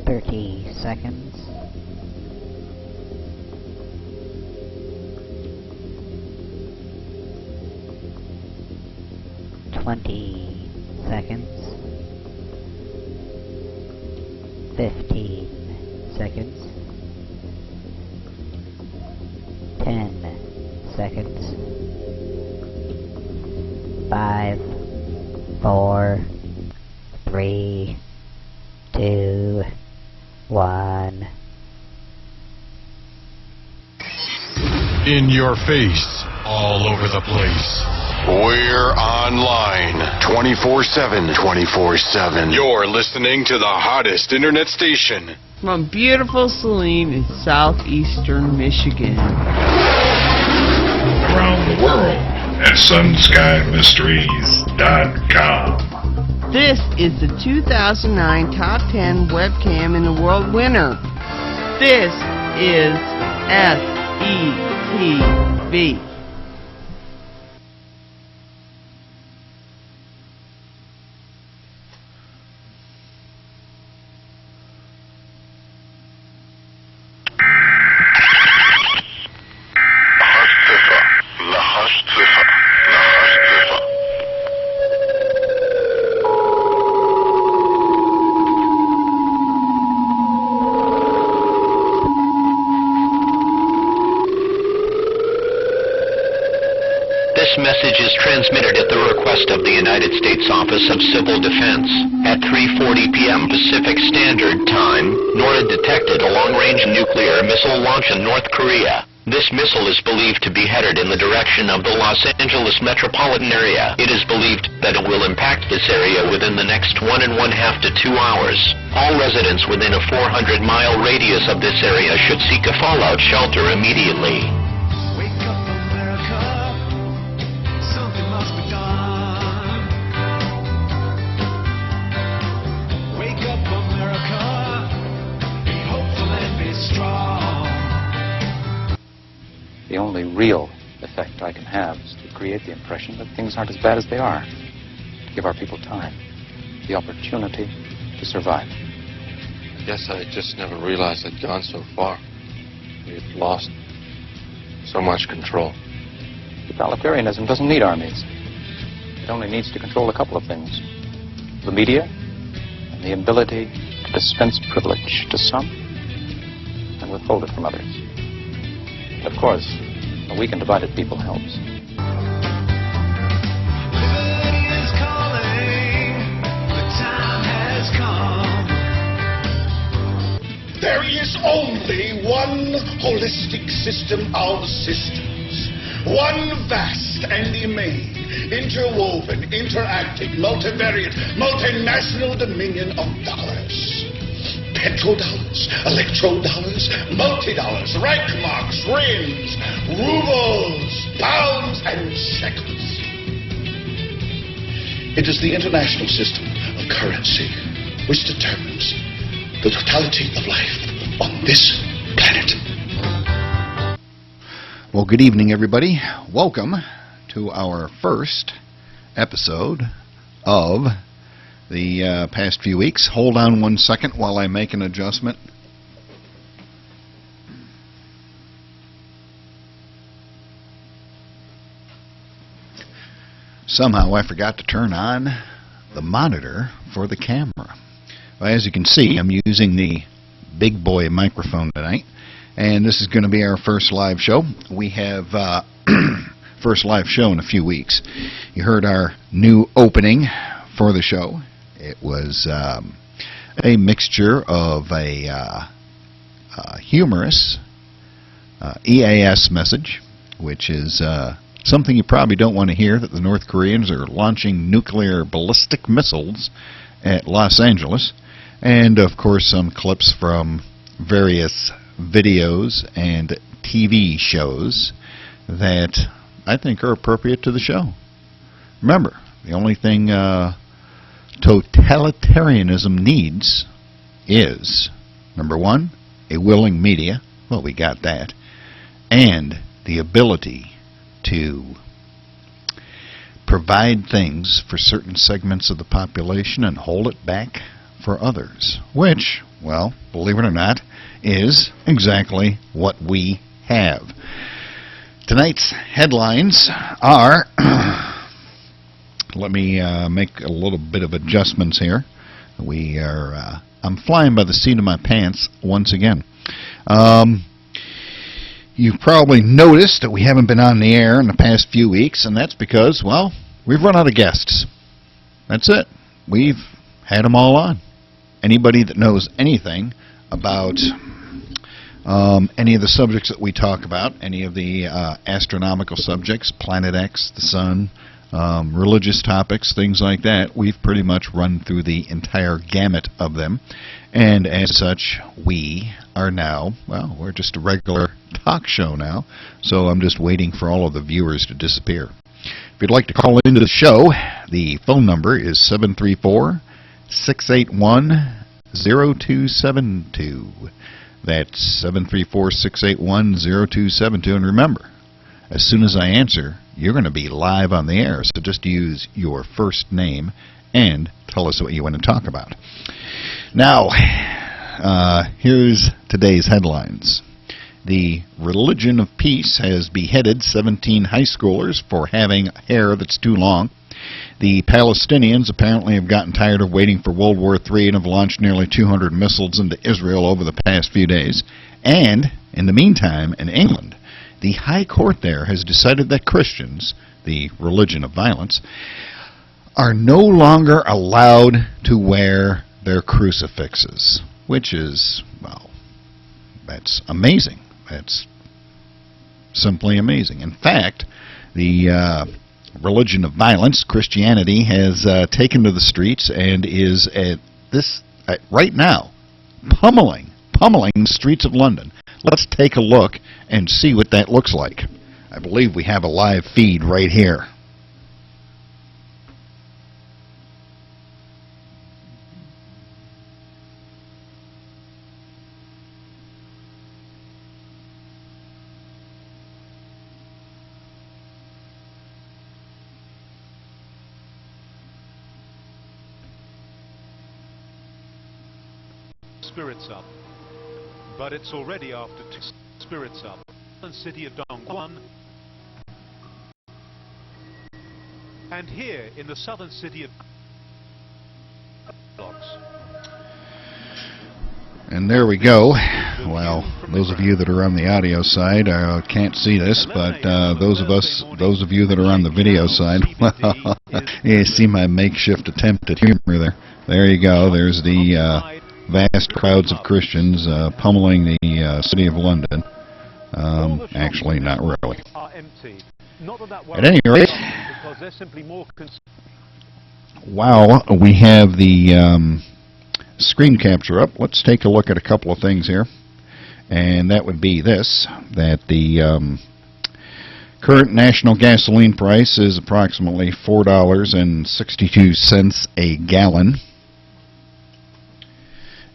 30 seconds. 20 seconds. 15 seconds. 10 seconds. 5, 4, 3, 2, 1. In your face, all over the place. We're online 24/7. 24/7. You're listening to the hottest internet station. From beautiful Saline in southeastern Michigan. Around the world at sunskyMysteries.com. This is the 2009 Top 10 Webcam in the World winner. This is SETV. This message is transmitted at the request of the United States Office of Civil Defense. At 3:40 p.m. Pacific Standard Time, NORAD detected a long-range nuclear missile launch in North Korea. This missile is believed to be headed in the direction of the Los Angeles metropolitan area. It is believed that it will impact this area within the next 1.5 to 2 hours. All residents within a 400-mile radius of this area should seek a fallout shelter immediately. The only real effect I can have is to create the impression that things aren't as bad as they are. To give our people time, the opportunity to survive. I guess I just never realized I'd gone so far. We've lost so much control. Totalitarianism doesn't need armies. It only needs to control a couple of things. The media and the ability to dispense privilege to some and withhold it from others. Of course, a weak and divided people helps. There is only one holistic system of systems. One vast and immane, interwoven, interacting, multivariate, multinational dominion of dollars. Petrodollars, electrodollars, multi-dollars, Reichmarks, rims, rubles, pounds, and shekels. It is the international system of currency which determines the totality of life on this planet. Well, good evening, everybody. Welcome to our first episode of the past few weeks. Hold on 1 second while I make an adjustment. Somehow I forgot to turn on the monitor for the camera. Well, as you can see, I'm using the big boy microphone tonight, and this is going to be our first live show. We have first live show in a few weeks. You heard our new opening for the show. It was a mixture of a humorous EAS message, which is something you probably don't want to hear, that the North Koreans are launching nuclear ballistic missiles at Los Angeles, and of course some clips from various videos and TV shows that I think are appropriate to the show. Remember, the only thing totalitarianism needs is, number one, a willing media. Well, we got that. And the ability to provide things for certain segments of the population and hold it back for others. which, well, believe it or not, is exactly what we have. Tonight's headlines are, let me make a little bit of adjustments here. I'm flying by the seat of my pants once again. You've probably noticed that we haven't been on the air in the past few weeks, and that's because, well, we've run out of guests. That's it. We've had them all on. Anybody that knows anything about any of the subjects that we talk about, any of the astronomical subjects, Planet X, the Sun, religious topics, things like that, we've pretty much run through the entire gamut of them. And as such, we are now, well, we're just a regular talk show now, so I'm just waiting for all of the viewers to disappear. If you'd like to call into the show, the phone number is 734-681-0272. That's 734-681-0272. And remember, as soon as I answer, you're going to be live on the air, so just use your first name and tell us what you want to talk about. Now, here's today's headlines. The Religion of Peace has beheaded 17 high schoolers for having hair that's too long. The Palestinians apparently have gotten tired of waiting for World War III and have launched nearly 200 missiles into Israel over the past few days. And, in the meantime, in England, the High Court there has decided that Christians, the religion of violence, are no longer allowed to wear their crucifixes, which is, well, that's amazing. That's simply amazing. In fact, the religion of violence, Christianity, has taken to the streets and is right now pummeling the streets of London. Let's take a look and see what that looks like. I believe we have a live feed right here. Spirits up, but it's already after 2. Spirits up, the city of Dongguan, and here in the southern city of blocks. And there we go. Well, those of you that are on the audio side can't see this, but those of you that are on the video side, you see my makeshift attempt at humor there. There you go. There's the vast crowds of Christians pummeling the city of London. Actually, not really. At any rate, while we have the screen capture up, let's take a look at a couple of things here. And that would be this, that the current national gasoline price is approximately $4.62 a gallon.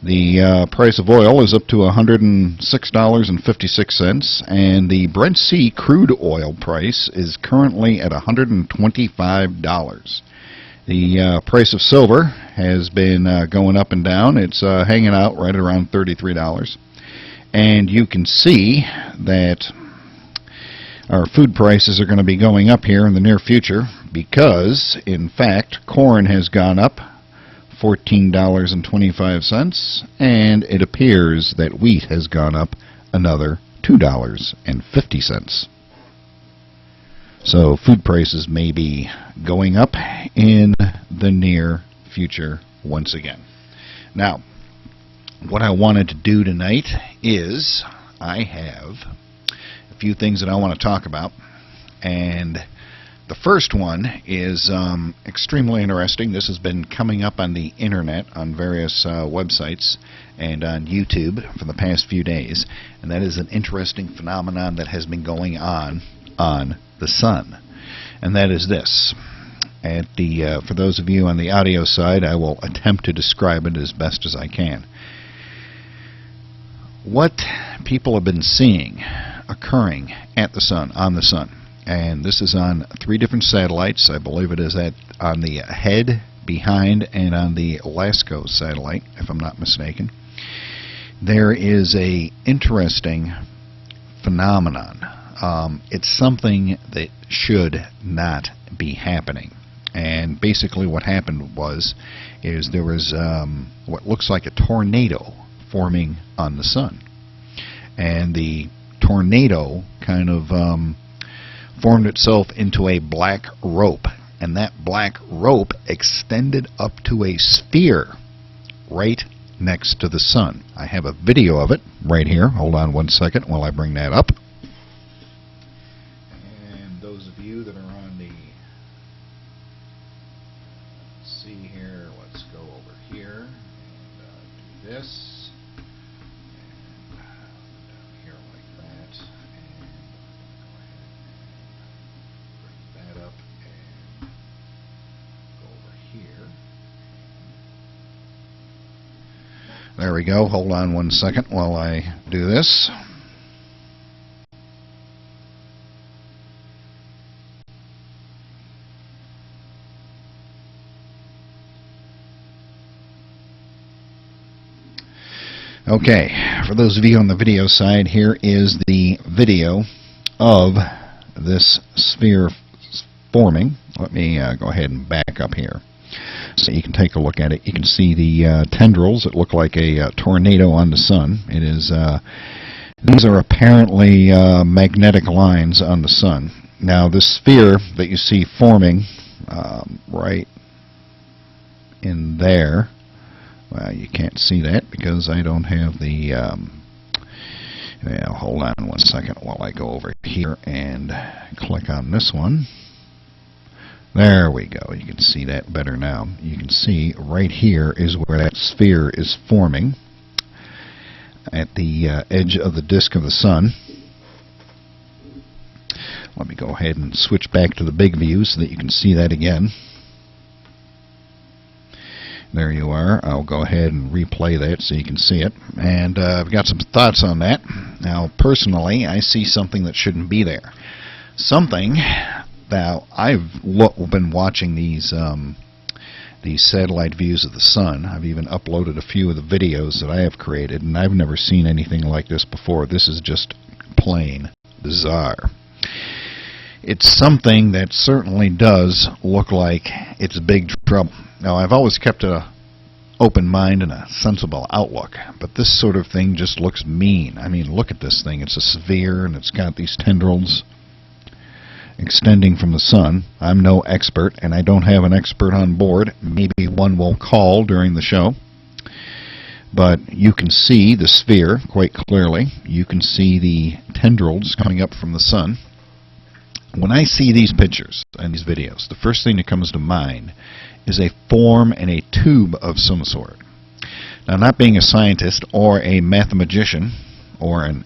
The price of oil is up to $106.56, and the Brent Sea crude oil price is currently at $125. The price of silver has been going up and down. It's hanging out right around $33. And you can see that our food prices are going to be going up here in the near future because, in fact, corn has gone up $14.25, and it appears that wheat has gone up another $2.50. So food prices may be going up in the near future once again. Now, what I wanted to do tonight is I have a few things that I want to talk about, and the first one is extremely interesting. This has been coming up on the internet on various websites and on YouTube for the past few days, and that is an interesting phenomenon that has been going on the sun, and that is this. At the for those of you on the audio side, I will attempt to describe it as best as I can. What people have been seeing occurring at the sun, on the sun, and this is on 3 different satellites. I believe it is on the head, behind and on the LASCO satellite, if I'm not mistaken, there is a interesting phenomenon. It's something that should not be happening. And basically what happened is there was what looks like a tornado forming on the sun. And the tornado kind of formed itself into a black rope. And that black rope extended up to a sphere right next to the sun. I have a video of it right here. Hold on one second while I bring that up. And those of you that are on the see here, let's go over here and do this, and down here like that, and go ahead and bring that up and go over here. There we go. Hold on one second while I do this. Okay, for those of you on the video side, here is the video of this sphere forming. Let me go ahead and back up here so you can take a look at it. You can see the tendrils that look like a tornado on the sun. It is these are apparently magnetic lines on the sun. Now this sphere that you see forming right in there, well, you can't see that because I don't have the well, hold on one second while I go over here and click on this one. There we go. You can see that better now. You can see right here is where that sphere is forming at the edge of the disk of the sun. Let me go ahead and switch back to the big view so that you can see that again. There you are. I'll go ahead and replay that so you can see it. And I've got some thoughts on that. Now, personally, I see something that shouldn't be there. Something. Now, I've been watching these satellite views of the sun. I've even uploaded a few of the videos that I have created, and I've never seen anything like this before. This is just plain bizarre. It's something that certainly does look like it's big trouble. Now, I've always kept an open mind and a sensible outlook, but this sort of thing just looks mean. I mean, look at this thing. It's a sphere, and it's got these tendrils extending from the sun. I'm no expert, and I don't have an expert on board. Maybe one will call during the show. But you can see the sphere quite clearly. You can see the tendrils coming up from the sun. When I see these pictures and these videos, the first thing that comes to mind is a form and a tube of some sort. Now, not being a scientist or a mathematician or an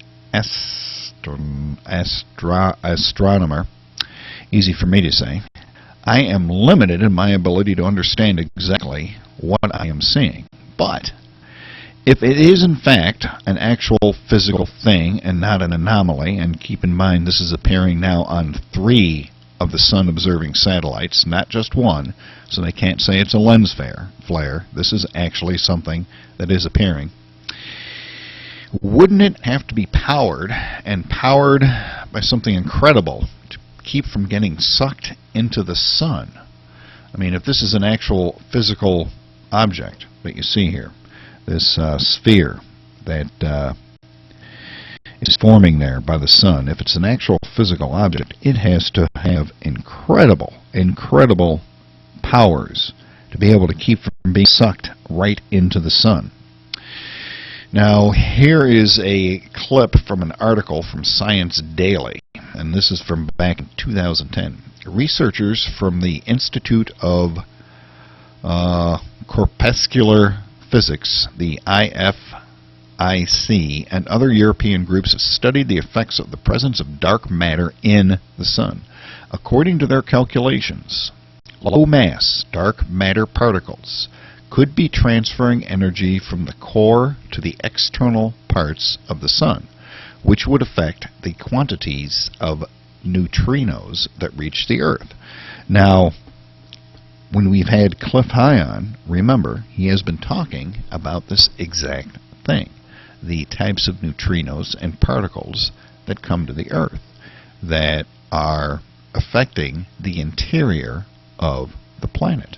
astronomer, easy for me to say, I am limited in my ability to understand exactly what I am seeing. But if it is in fact an actual physical thing and not an anomaly, and keep in mind this is appearing now on 3 of the sun observing satellites, not just one, so they can't say it's a lens flare. This is actually something that is appearing. Wouldn't it have to be powered, and powered by something incredible, to keep from getting sucked into the sun? I mean, if this is an actual physical object that you see here, this sphere that is forming there by the sun, if it's an actual physical object, it has to have incredible powers to be able to keep from being sucked right into the sun. Now, here is a clip from an article from Science Daily, and this is from back in 2010. Researchers from the Institute of Corpuscular Physics, the IFIC, and other European groups have studied the effects of the presence of dark matter in the sun. According to their calculations, low-mass dark matter particles could be transferring energy from the core to the external parts of the sun, which would affect the quantities of neutrinos that reach the Earth. Now, when we've had Cliff High on, remember, he has been talking about this exact thing. The types of neutrinos and particles that come to the Earth that are affecting the interior of the planet.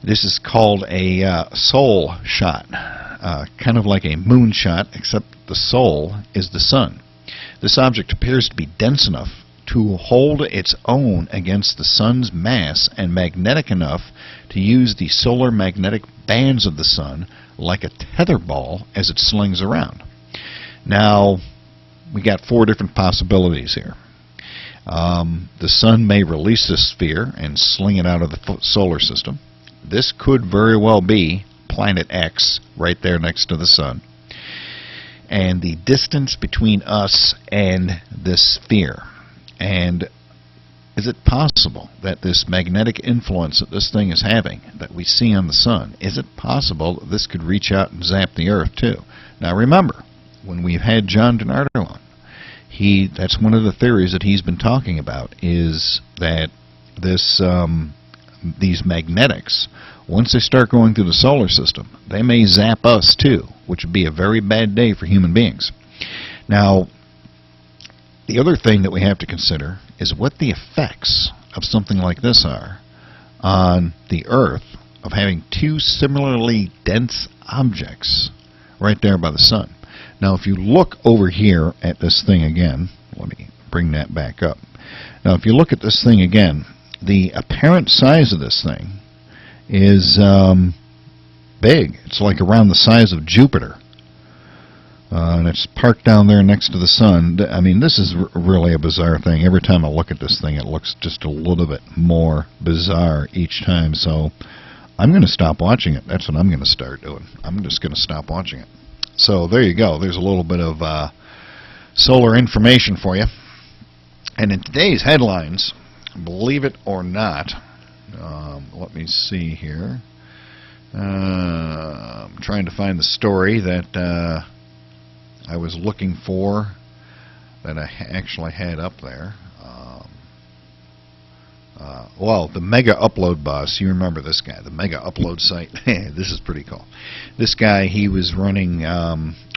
This is called a soul shot, kind of like a moonshot, except the soul is the sun. This object appears to be dense enough to hold its own against the sun's mass and magnetic enough to use the solar magnetic bands of the sun like a tether ball as it slings around. Now, we got 4 different possibilities here. The sun may release this sphere and sling it out of the solar system. This could very well be Planet X right there next to the sun. And the distance between us and this sphere. And is it possible that this magnetic influence that this thing is having, that we see on the sun, is it possible that this could reach out and zap the Earth too? Now remember, when we've had John DiNardo on, that's one of the theories that he's been talking about, is that these magnetics, once they start going through the solar system, they may zap us too, which would be a very bad day for human beings. Now, the other thing that we have to consider is what the effects of something like this are on the Earth of having 2 similarly dense objects right there by the sun. Now, if you look over here at this thing again, let me bring that back up. Now, if you look at this thing again, the apparent size of this thing is big. It's like around the size of Jupiter. And it's parked down there next to the sun. I mean, this is really a bizarre thing. Every time I look at this thing, it looks just a little bit more bizarre each time. So I'm going to stop watching it. That's what I'm going to start doing. I'm just going to stop watching it. So there you go. There's a little bit of solar information for you. And in today's headlines, believe it or not, let me see here. I'm trying to find the story that I was looking for that I actually had up there. Well, the Mega Upload Boss, you remember this guy, the Mega Upload site. This is pretty cool. This guy, he was running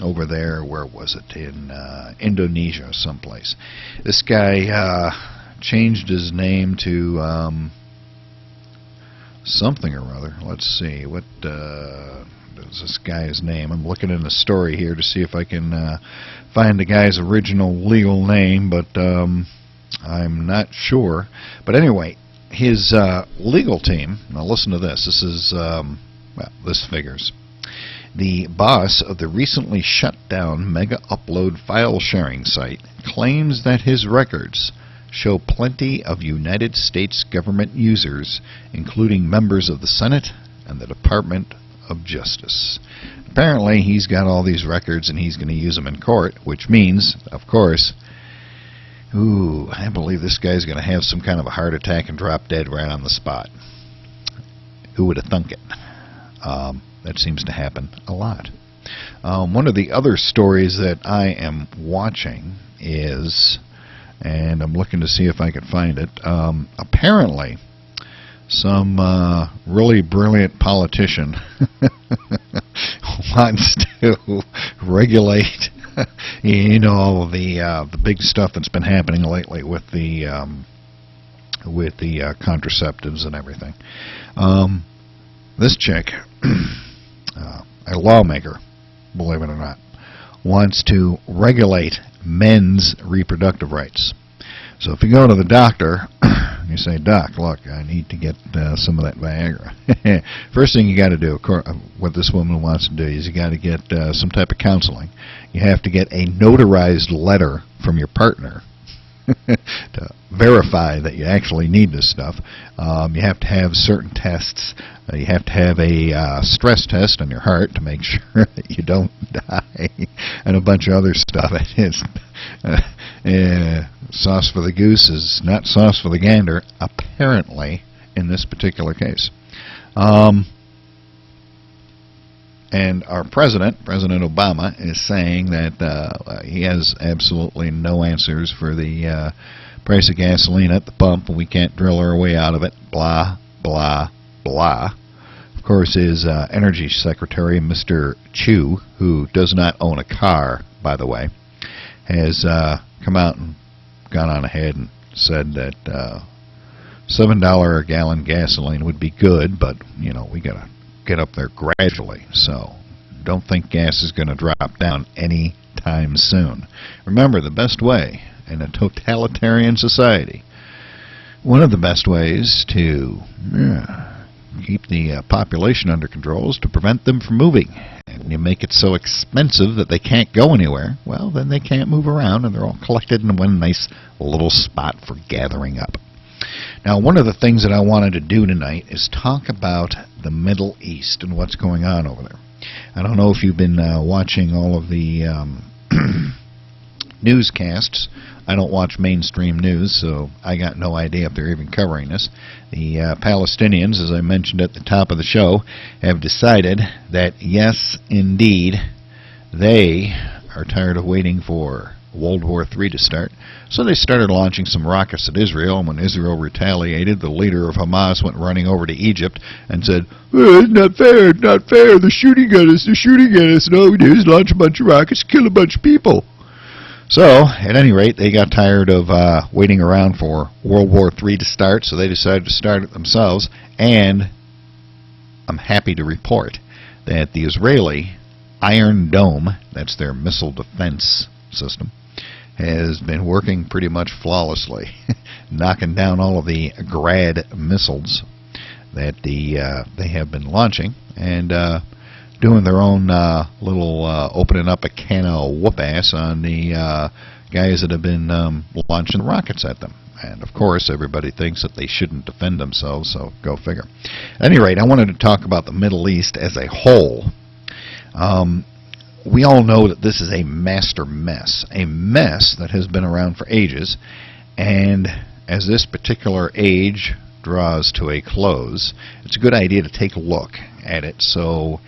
over there, where was it, in Indonesia someplace. This guy changed his name to something or other. Let's see, what is this guy's name? I'm looking in the story here to see if I can find the guy's original legal name, but I'm not sure. But anyway, his legal team, now listen to this. This is, well, this figures. The boss of the recently shut down Mega Upload file sharing site claims that his records show plenty of United States government users, including members of the Senate and the Department of Justice. Apparently, he's got all these records and he's going to use them in court, which means, of course, I believe this guy's going to have some kind of a heart attack and drop dead right on the spot. Who would have thunk it? That seems to happen a lot. One of the other stories that I am watching is, and I'm looking to see if I can find it, apparently some really brilliant politician wants to regulate you know, the big stuff that's been happening lately with the contraceptives and everything. This chick, a lawmaker, believe it or not, wants to regulate men's reproductive rights. So if you go to the doctor, you say, "Doc, look, I need to get some of that Viagra." First thing you got to do, what this woman wants to do, is you got to get some type of counseling. You have to get a notarized letter from your partner to verify that you actually need this stuff. You have to have certain tests. You have to have a stress test on your heart to make sure that you don't die, and a bunch of other stuff. It's sauce for the goose is not sauce for the gander, apparently, in this particular case. And our President Obama, is saying that he has absolutely no answers for the price of gasoline at the pump, and we can't drill our way out of it, blah, blah, blah. Of course, his Energy Secretary, Mr. Chu, who does not own a car, by the way, has come out and gone on ahead and said that $7 a gallon gasoline would be good, but, you know, we got to get up there gradually. So don't think gas is going to drop down any time soon. Remember, the best way in a totalitarian society, one of the best ways to keep the population under control is to prevent them from moving. And you make it so expensive that they can't go anywhere, well, then they can't move around, and they're all collected in one nice little spot for gathering up. Now, one of the things that I wanted to do tonight is talk about the Middle East and what's going on over there. I don't know if you've been watching all of the newscasts. I don't watch mainstream news, so I got no idea if they're even covering this. The Palestinians, as I mentioned at the top of the show, have decided that, yes, indeed, they are tired of waiting for World War III to start. So they started launching some rockets at Israel, and when Israel retaliated, the leader of Hamas went running over to Egypt and said, "Oh, it's not fair, it's not fair, they're shooting at us, they're shooting at us, and all we do is launch a bunch of rockets, kill a bunch of people." So, at any rate, they got tired of waiting around for World War III to start, so they decided to start it themselves, and I'm happy to report that the Israeli Iron Dome, that's their missile defense system, has been working pretty much flawlessly, knocking down all of the Grad missiles that they have been launching, and doing their own little opening up a can of whoop-ass on the guys that have been launching rockets at them. And, of course, everybody thinks that they shouldn't defend themselves, so go figure. At any rate, I wanted to talk about the Middle East as a whole. We all know that this is a master mess, a mess that has been around for ages, and as this particular age draws to a close, it's a good idea to take a look at it so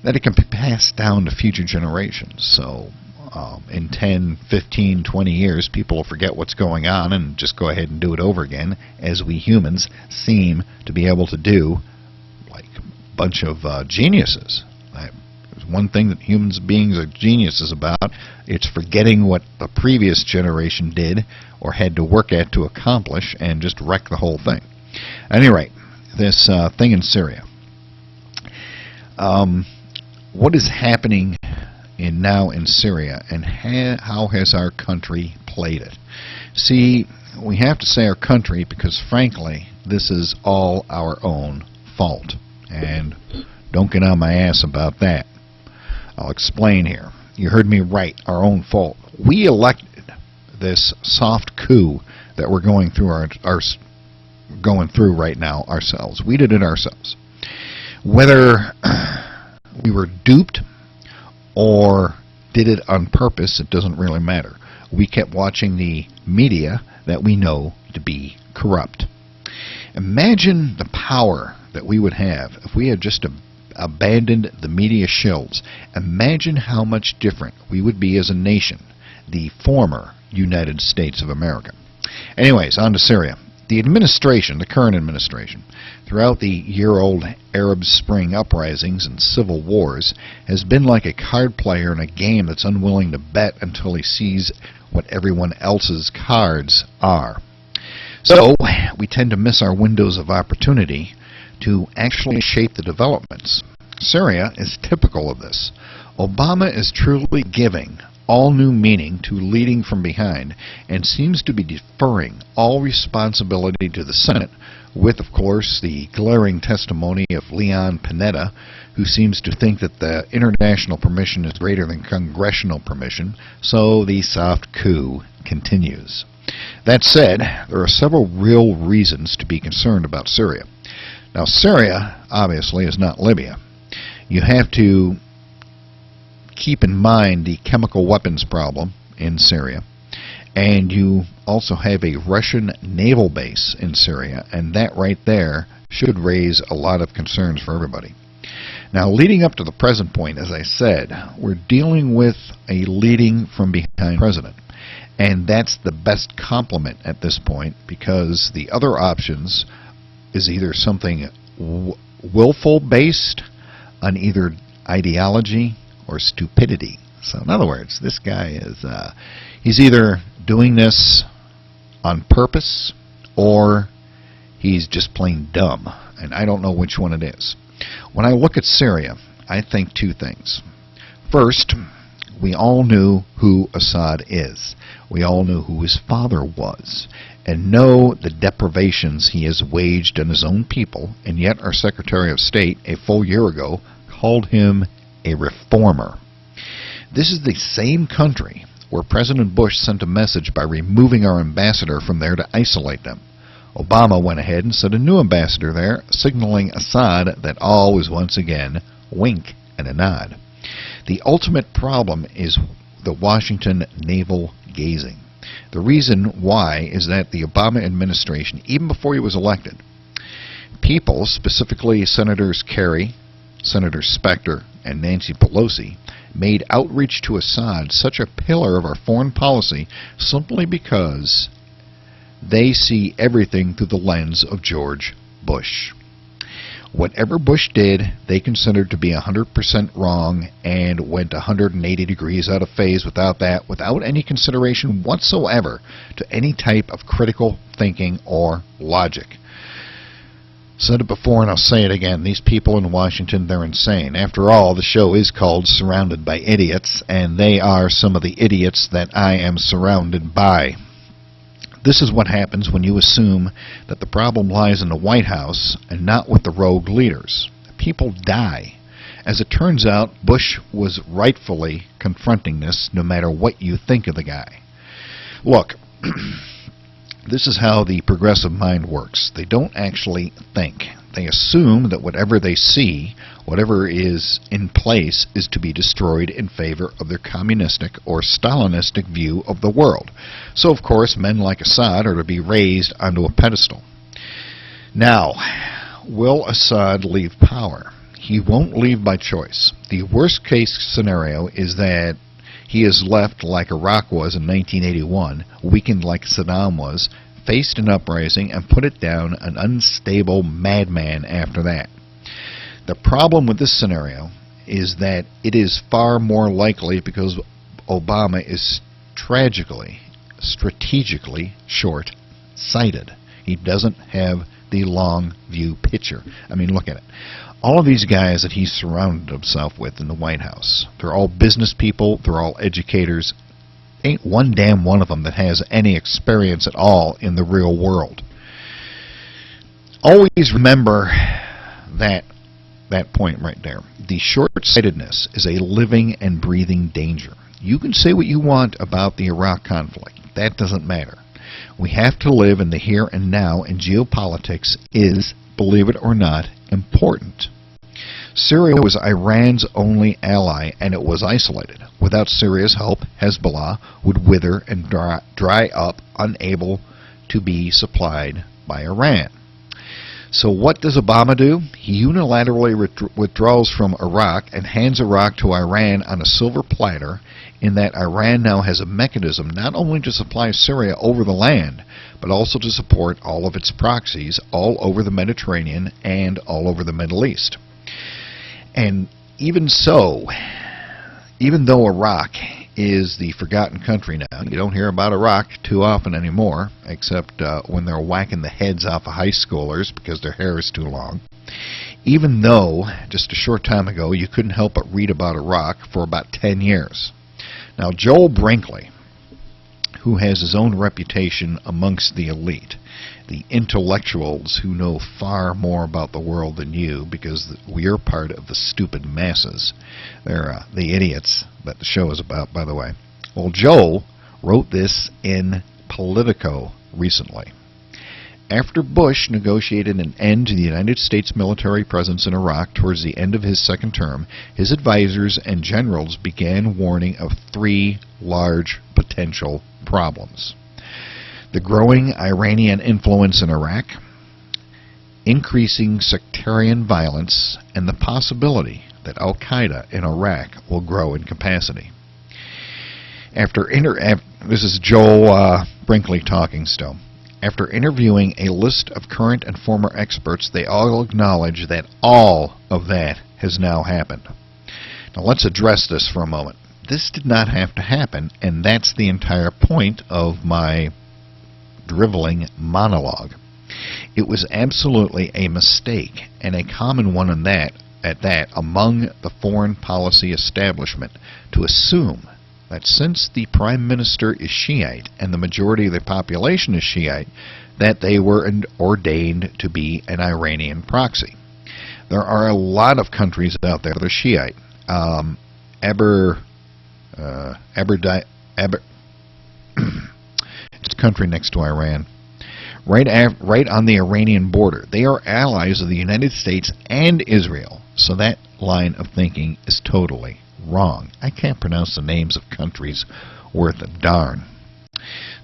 that it can be passed down to future generations. So in 10, 15, 20 years, people will forget what's going on and just go ahead and do it over again, as we humans seem to be able to do, like a bunch of geniuses. There's one thing that humans beings are geniuses about. It's forgetting what the previous generation did or had to work at to accomplish and just wreck the whole thing. At any rate, this thing in Syria. What is happening now in Syria, and how has our country played it? See, we have to say our country because, frankly, this is all our own fault. And don't get on my ass about that. I'll explain here. You heard me right, our own fault. We elected this soft coup that we're going through going through right now ourselves. We did it ourselves. Whether we were duped or did it on purpose, it doesn't really matter. We kept watching the media that we know to be corrupt. Imagine the power that we would have if we had just abandoned the media shills. Imagine how much different we would be as a nation, the former United States of America. Anyways, on to Syria. The administration, the current administration, throughout the year-old Arab Spring uprisings and civil wars, has been like a card player in a game that's unwilling to bet until he sees what everyone else's cards are. So, we tend to miss our windows of opportunity to actually shape the developments. Syria is typical of this. Obama is truly giving all new meaning to leading from behind and seems to be deferring all responsibility to the Senate, with, of course, the glaring testimony of Leon Panetta, who seems to think that the international permission is greater than congressional permission, so the soft coup continues. That said, there are several real reasons to be concerned about Syria. Now, Syria, obviously, is not Libya. You have to keep in mind the chemical weapons problem in Syria, and you also have a Russian naval base in Syria, and that right there should raise a lot of concerns for everybody. Now, leading up to the present point, as I said, we're dealing with a leading from behind president, and that's the best compliment at this point, because the other options is either something willful based on either ideology or stupidity. So in other words, this guy is he's either doing this on purpose or he's just plain dumb, and I don't know which one it is. When I look at Syria, I think two things. First, we all knew who Assad is. We all knew who his father was, and know the deprivations he has waged on his own people, and yet our Secretary of State a full year ago called him a reformer. This is the same country where President Bush sent a message by removing our ambassador from there to isolate them. Obama went ahead and sent a new ambassador there, signaling Assad that all was once again wink and a nod. The ultimate problem is the Washington navel gazing. The reason why is that the Obama administration, even before he was elected, people, specifically Senators Kerry, Senator Specter, and Nancy Pelosi, made outreach to Assad such a pillar of our foreign policy simply because they see everything through the lens of George Bush. Whatever Bush did, they considered to be 100% wrong and went 180 degrees out of phase without any consideration whatsoever to any type of critical thinking or logic. Said it before and I'll say it again. These people in Washington, they're insane. After all, the show is called Surrounded by Idiots, and they are some of the idiots that I am surrounded by. This is what happens when you assume that the problem lies in the White House and not with the rogue leaders. People die. As it turns out, Bush was rightfully confronting this, no matter what you think of the guy. Look, this is how the progressive mind works. They don't actually think. They assume that whatever they see, whatever is in place, is to be destroyed in favor of their communistic or Stalinistic view of the world. So, of course, men like Assad are to be raised onto a pedestal. Now, will Assad leave power? He won't leave by choice. The worst case scenario is that he is left like Iraq was in 1981, weakened like Saddam was, faced an uprising, and put it down an unstable madman after that. The problem with this scenario is that it is far more likely because Obama is tragically, strategically short-sighted. He doesn't have the long view picture. I mean, look at it. All of these guys that he's surrounded himself with in the White House, they're all business people, they're all educators. Ain't one damn one of them that has any experience at all in the real world. Always remember that point right there. The short-sightedness is a living and breathing danger. You can say what you want about the Iraq conflict. That doesn't matter. We have to live in the here and now, and geopolitics is, believe it or not, important. Syria was Iran's only ally, and it was isolated. Without Syria's help, Hezbollah would wither and dry up, unable to be supplied by Iran. So what does Obama do? He unilaterally withdraws from Iraq and hands Iraq to Iran on a silver platter, in that Iran now has a mechanism not only to supply Syria over the land, but also to support all of its proxies all over the Mediterranean and all over the Middle East. And even so, even though Iraq is the forgotten country now, you don't hear about Iraq too often anymore, except when they're whacking the heads off of high schoolers because their hair is too long. Even though, just a short time ago, you couldn't help but read about Iraq for about 10 years. Now, Joel Brinkley, who has his own reputation amongst the elite, the intellectuals who know far more about the world than you, because we are part of the stupid masses. They're the idiots that the show is about, by the way. Well, Joel wrote this in Politico recently. After Bush negotiated an end to the United States military presence in Iraq towards the end of his second term, his advisors and generals began warning of three large potential problems: the growing Iranian influence in Iraq, increasing sectarian violence, and the possibility that Al-Qaeda in Iraq will grow in capacity. This is Joel Brinkley talking still. After interviewing a list of current and former experts, they all acknowledge that all of that has now happened. Now let's address this for a moment. This did not have to happen, and that's the entire point of my driveling monologue. It was absolutely a mistake, and a common one at that among the foreign policy establishment, to assume that since the Prime Minister is Shiite and the majority of the population is Shiite, that they were ordained to be an Iranian proxy. There are a lot of countries out there that are Shiite. It's a country next to Iran, right on the Iranian border. They are allies of the United States and Israel, so that line of thinking is totally wrong. I can't pronounce the names of countries worth a darn.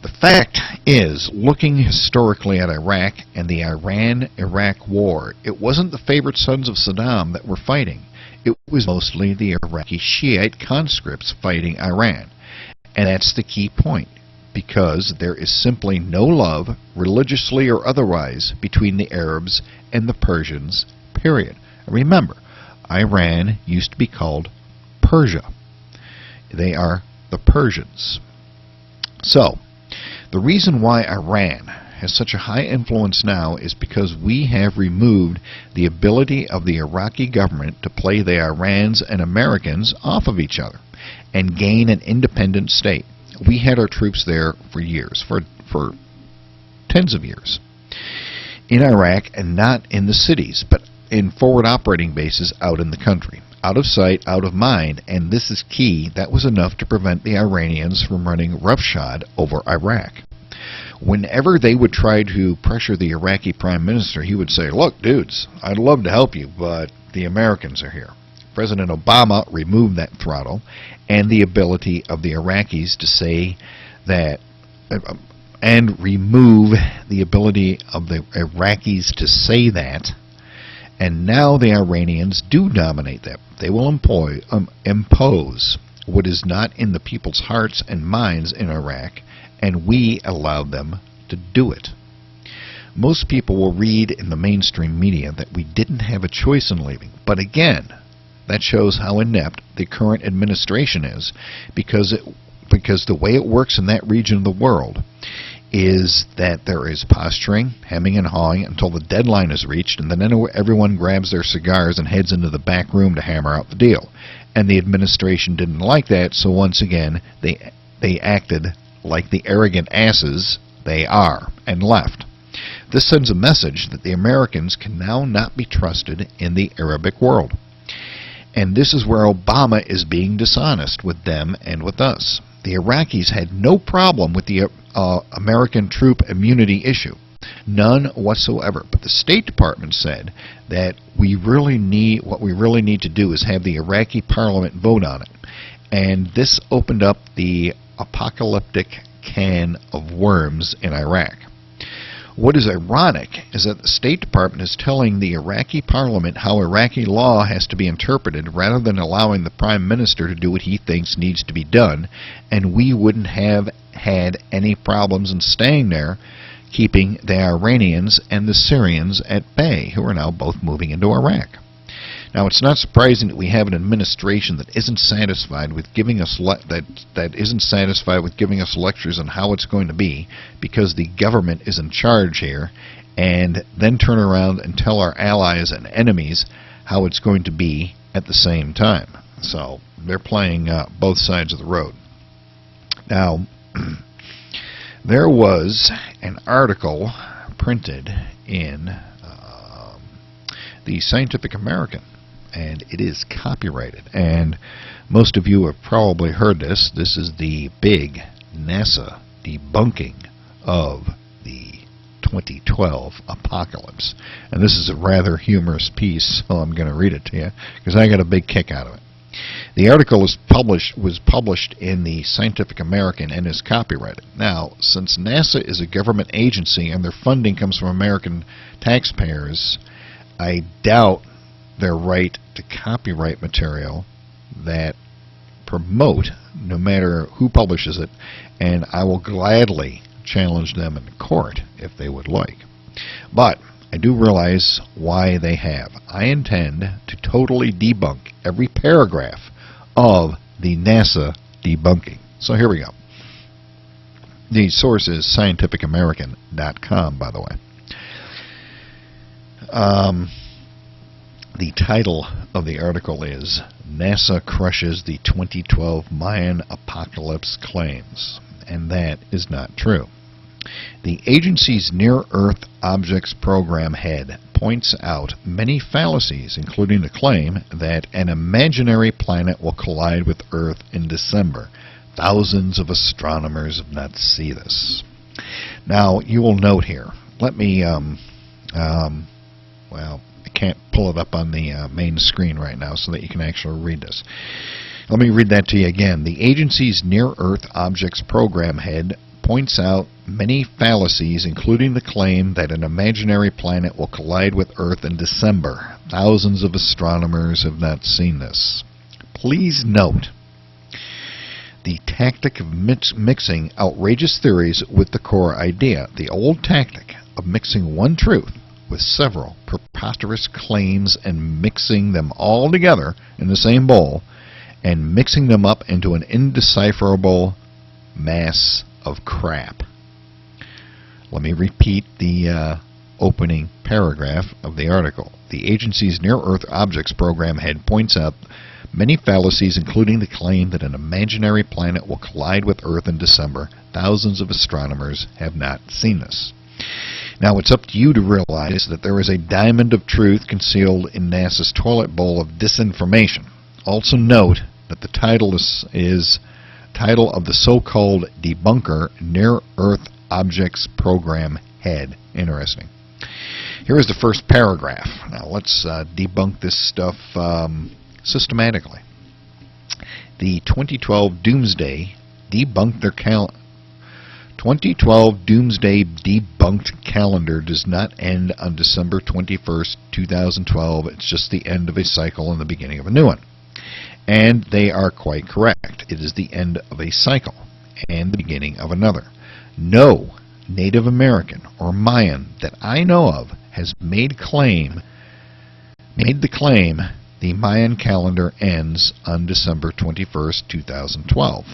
The fact is, looking historically at Iraq and the Iran-Iraq war, it wasn't the favorite sons of Saddam that were fighting. It was mostly the Iraqi Shiite conscripts fighting Iran. And that's the key point, because there is simply no love, religiously or otherwise, between the Arabs and the Persians, period. Remember, Iran used to be called Persia. They are the Persians. So, the reason why Iran has such a high influence now is because we have removed the ability of the Iraqi government to play the Irans and Americans off of each other and gain an independent state. We had our troops there for years, for tens of years, in Iraq, and not in the cities, but in forward operating bases out in the country. Out of sight, out of mind, and this is key, that was enough to prevent the Iranians from running roughshod over Iraq. Whenever they would try to pressure the Iraqi Prime Minister, he would say, "Look, dudes, I'd love to help you, but the Americans are here." President Obama removed that throttle and the ability of the Iraqis to say that, and remove the ability of the Iraqis to say that. And now the Iranians do dominate them. They will impose what is not in the people's hearts and minds in Iraq, and we allowed them to do it. Most people will read in the mainstream media that we didn't have a choice in leaving. But again, that shows how inept the current administration is, because the way it works in that region of the world is that there is posturing, hemming and hawing until the deadline is reached, and then everyone grabs their cigars and heads into the back room to hammer out the deal. And the administration didn't like that, so once again they acted like the arrogant asses they are and left. This sends a message that the Americans can now not be trusted in the Arabic world. And this is where Obama is being dishonest with them and with us. The Iraqis had no problem with the American troop immunity issue. None whatsoever. But the State Department said that what we really need to do is have the Iraqi parliament vote on it. And this opened up the apocalyptic can of worms in Iraq. What is ironic is that the State Department is telling the Iraqi parliament how Iraqi law has to be interpreted rather than allowing the Prime Minister to do what he thinks needs to be done, and we wouldn't have had any problems in staying there, keeping the Iranians and the Syrians at bay, who are now both moving into Iraq. Now, it's not surprising that we have an administration that isn't satisfied with giving us lectures on how it's going to be, because the government is in charge here, and then turn around and tell our allies and enemies how it's going to be at the same time. So they're playing both sides of the road. Now, there was an article printed in the Scientific American, and it is copyrighted. And most of you have probably heard this. This is the big NASA debunking of the 2012 apocalypse. And this is a rather humorous piece, so I'm going to read it to you, because I got a big kick out of it. The article was published in the Scientific American and is copyrighted. Now, since NASA is a government agency and their funding comes from American taxpayers, I doubt their right to copyright material that promote, no matter who publishes it, and I will gladly challenge them in court if they would like. But I do realize why they have. I intend to totally debunk every paragraph of the NASA debunking. So here we go. The source is scientificamerican.com, by the way. The title of the article is NASA Crushes the 2012 Mayan Apocalypse Claims, and that is not true. The agency's Near-Earth Objects Program head points out many fallacies, including the claim that an imaginary planet will collide with Earth in December. Thousands of astronomers have not seen this. Now, you will note here, let me, well, I can't pull it up on the main screen right now so that you can actually read this. Let me read that to you again. The agency's Near-Earth Objects Program head points out many fallacies, including the claim that an imaginary planet will collide with Earth in December. Thousands of astronomers have not seen this. Please note the tactic of mixing outrageous theories with the core idea. The old tactic of mixing one truth with several preposterous claims and mixing them all together in the same bowl and mixing them up into an indecipherable mass of crap. Let me repeat the opening paragraph of the article. The agency's Near-Earth Objects Program head points out many fallacies, including the claim that an imaginary planet will collide with Earth in December. Thousands of astronomers have not seen this. Now, it's up to you to realize that there is a diamond of truth concealed in NASA's toilet bowl of disinformation. Also note that the title is title of the so-called debunker, Near-Earth Objects Program head. Interesting. Here is the first paragraph. Now, let's debunk this stuff systematically. The 2012 Doomsday debunked 2012 Doomsday debunked calendar does not end on December 21st, 2012. It's just the end of a cycle and the beginning of a new one. And they are quite correct. It is the end of a cycle and the beginning of another. No Native American or Mayan that I know of has made the claim the Mayan calendar ends on December 21st, 2012.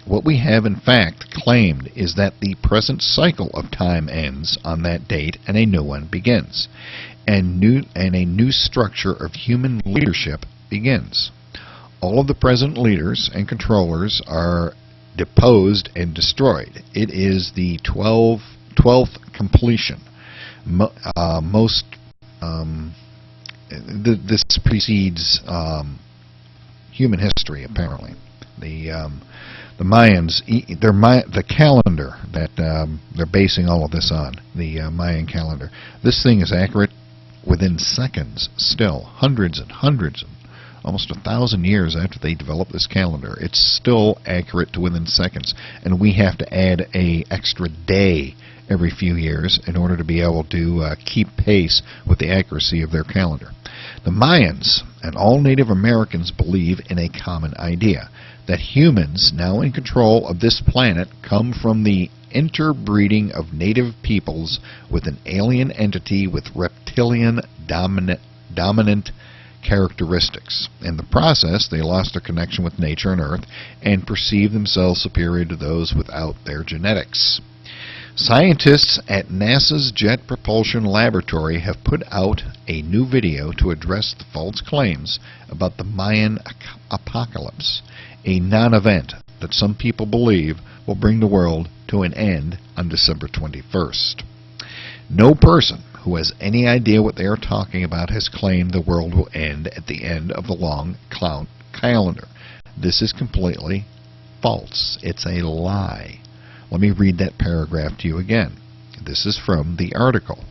What we have in fact claimed is that the present cycle of time ends on that date and a new one begins, and a new structure of human leadership begins. All of the present leaders and controllers are deposed and destroyed. It is the 12th completion. This precedes human history, apparently. The Mayans, the calendar that they're basing all of this on, the Mayan calendar, this thing is accurate within seconds still, hundreds and hundreds, almost 1,000 years after they developed this calendar. It's still accurate to within seconds, and we have to add an extra day every few years in order to be able to keep pace with the accuracy of their calendar. The Mayans and all Native Americans believe in a common idea, that humans now in control of this planet come from the interbreeding of native peoples with an alien entity with reptilian dominant characteristics. In the process, they lost their connection with nature and Earth and perceived themselves superior to those without their genetics. Scientists at NASA's Jet Propulsion Laboratory have put out a new video to address the false claims about the Mayan apocalypse, a non-event that some people believe will bring the world to an end on December 21st. No person who has any idea what they are talking about has claimed the world will end at the end of the long calendar. This is completely false. It's a lie. Let me read that paragraph to you again. This is from the article.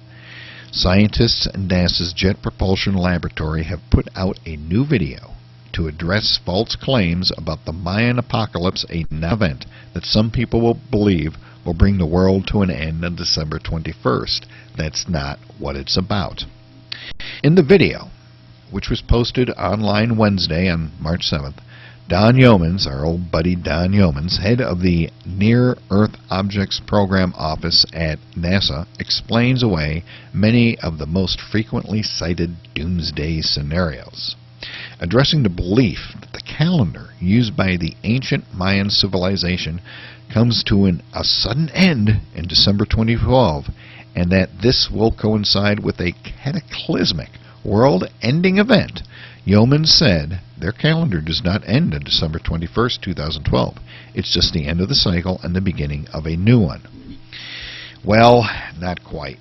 Scientists at NASA's Jet Propulsion Laboratory have put out a new video to address false claims about the Mayan apocalypse, a non-event that some people will believe will bring the world to an end on December 21st. That's not what it's about. In the video, which was posted online Wednesday on March 7th, Don Yeomans, our old buddy Don Yeomans, head of the Near-Earth Objects Program Office at NASA, explains away many of the most frequently cited doomsday scenarios. Addressing the belief that the calendar used by the ancient Mayan civilization comes to a sudden end in December 2012, and that this will coincide with a cataclysmic world-ending event, Yeomans said their calendar does not end on December 21st, 2012. It's just the end of the cycle and the beginning of a new one. Well, not quite.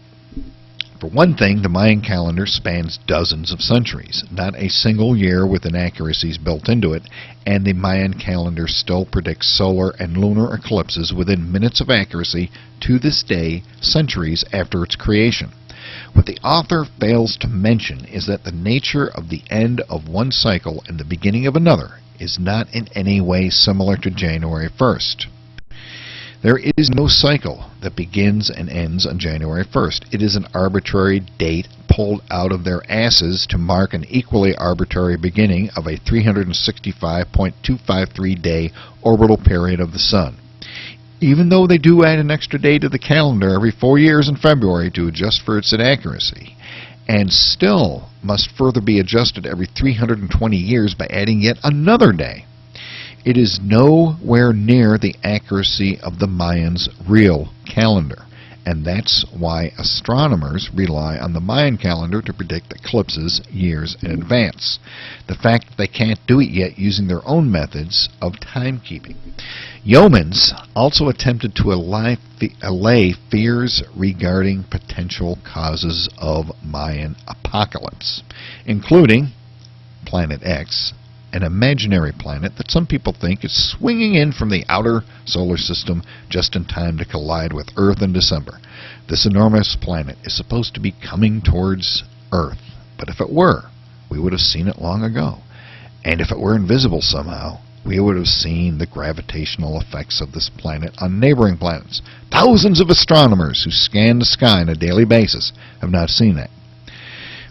For one thing, the Mayan calendar spans dozens of centuries, not a single year with inaccuracies built into it, and the Mayan calendar still predicts solar and lunar eclipses within minutes of accuracy to this day, centuries after its creation. What the author fails to mention is that the nature of the end of one cycle and the beginning of another is not in any way similar to January 1st. There is no cycle that begins and ends on January 1st. It is an arbitrary date pulled out of their asses to mark an equally arbitrary beginning of a 365.253 day orbital period of the Sun. Even though they do add an extra day to the calendar every 4 years in February to adjust for its inaccuracy, and still must further be adjusted every 320 years by adding yet another day, it is nowhere near the accuracy of the Mayans' real calendar. And that's why astronomers rely on the Mayan calendar to predict eclipses years in advance. The fact that they can't do it yet using their own methods of timekeeping. Yeomans also attempted to allay fears regarding potential causes of Mayan apocalypse, including Planet X, an imaginary planet that some people think is swinging in from the outer solar system just in time to collide with Earth in December. This enormous planet is supposed to be coming towards Earth, but if it were, we would have seen it long ago. And if it were invisible somehow, we would have seen the gravitational effects of this planet on neighboring planets. Thousands of astronomers who scan the sky on a daily basis have not seen that.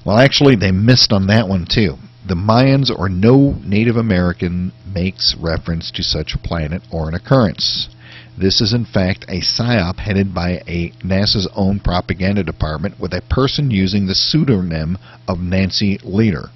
Well, actually, they missed on that one too. The Mayans or no Native American makes reference to such a planet or an occurrence. This is in fact a psyop headed by NASA's own propaganda department with a person using the pseudonym of Nancy Leader,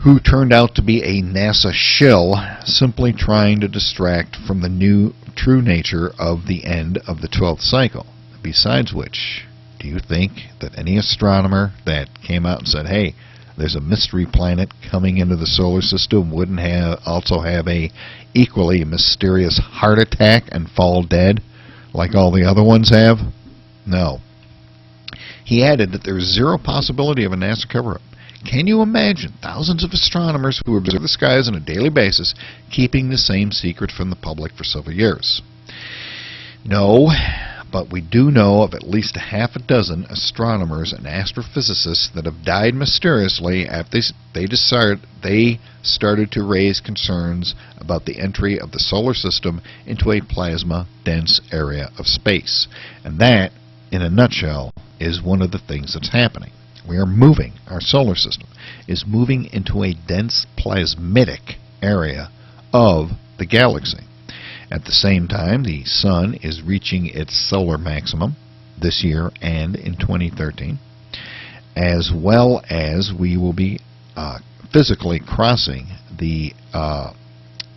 who turned out to be a NASA shill simply trying to distract from the true nature of the end of the 12th cycle. Besides which, do you think that any astronomer that came out and said, hey, there's a mystery planet coming into the solar system wouldn't also have a equally mysterious heart attack and fall dead like all the other ones have? No. He added that there's zero possibility of a NASA cover-up. Can you imagine thousands of astronomers who observe the skies on a daily basis keeping the same secret from the public for several years? No. But we do know of at least a half a dozen astronomers and astrophysicists that have died mysteriously after they started to raise concerns about the entry of the solar system into a plasma-dense area of space. And that, in a nutshell, is one of the things that's happening. We are moving, our solar system is moving into a dense plasmitic area of the galaxy. At the same time, the Sun is reaching its solar maximum this year and in 2013, as well as we will be physically crossing the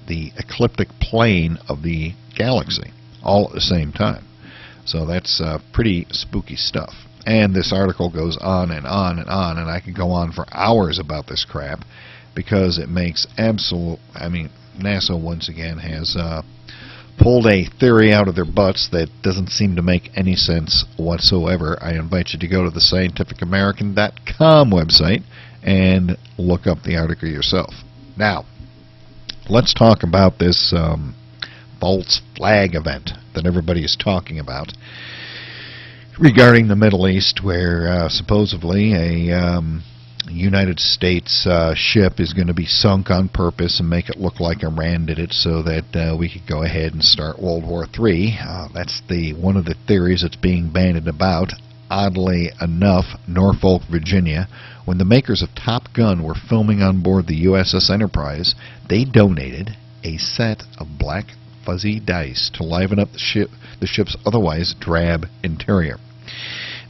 ecliptic plane of the galaxy all at the same time. So that's pretty spooky stuff. And this article goes on and on and on, and I could go on for hours about this crap because it makes NASA once again has pulled a theory out of their butts that doesn't seem to make any sense whatsoever. I invite you to go to the scientificamerican.com website and look up the article yourself. Now, let's talk about this false flag event that everybody is talking about regarding the Middle East, where supposedly a United States ship is going to be sunk on purpose and make it look like Iran did it so that we could go ahead and start World War III. That's one of the theories that's being bandied about. oddly enough, Norfolk, Virginia. When the makers of Top Gun were filming on board the USS Enterprise, they donated a set of black fuzzy dice to liven up the ship's otherwise drab interior.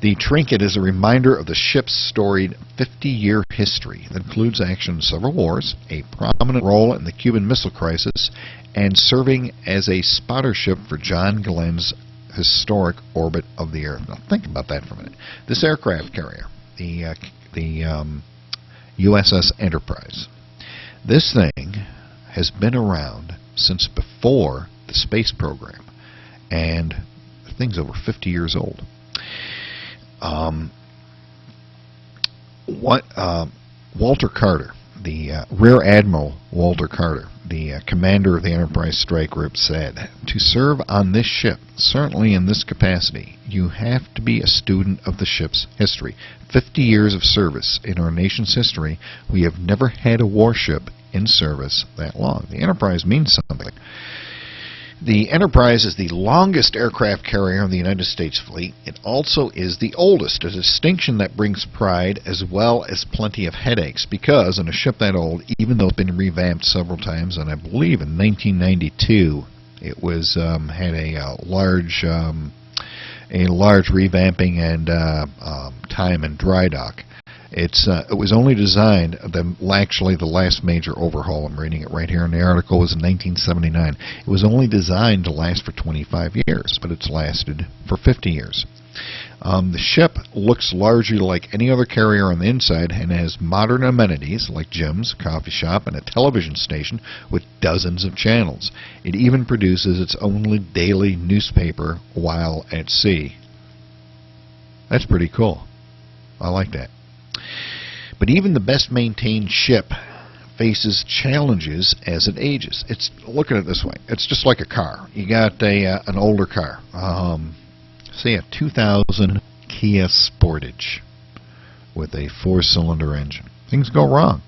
The trinket is a reminder of the ship's storied 50-year history that includes action in several wars, a prominent role in the Cuban Missile Crisis, and serving as a spotter ship for John Glenn's historic orbit of the Earth. Now think about that for a minute. This aircraft carrier, the USS Enterprise, this thing has been around since before the space program, and the thing's over 50 years old. Walter Carter, the Rear Admiral Walter Carter, the commander of the Enterprise Strike Group, said, "To serve on this ship, certainly in this capacity, you have to be a student of the ship's history. 50 years of service in our nation's history, we have never had a warship in service that long." The Enterprise means something. The Enterprise is the longest aircraft carrier in the United States fleet. It also is the oldest, a distinction that brings pride as well as plenty of headaches, because in a ship that old, even though it's been revamped several times, and I believe in 1992 it was had a large revamping and time in dry dock. It was only designed, actually the last major overhaul, I'm reading it right here in the article, was in 1979. It was only designed to last for 25 years, but it's lasted for 50 years. The ship looks largely like any other carrier on the inside and has modern amenities like gyms, a coffee shop, and a television station with dozens of channels. It even produces its own daily newspaper while at sea. That's pretty cool. I like that. But even the best maintained ship faces challenges as it ages. Look at it this way. It's just like a car. You got an older car. Say a 2000 Kia Sportage with a 4-cylinder engine. Things go wrong.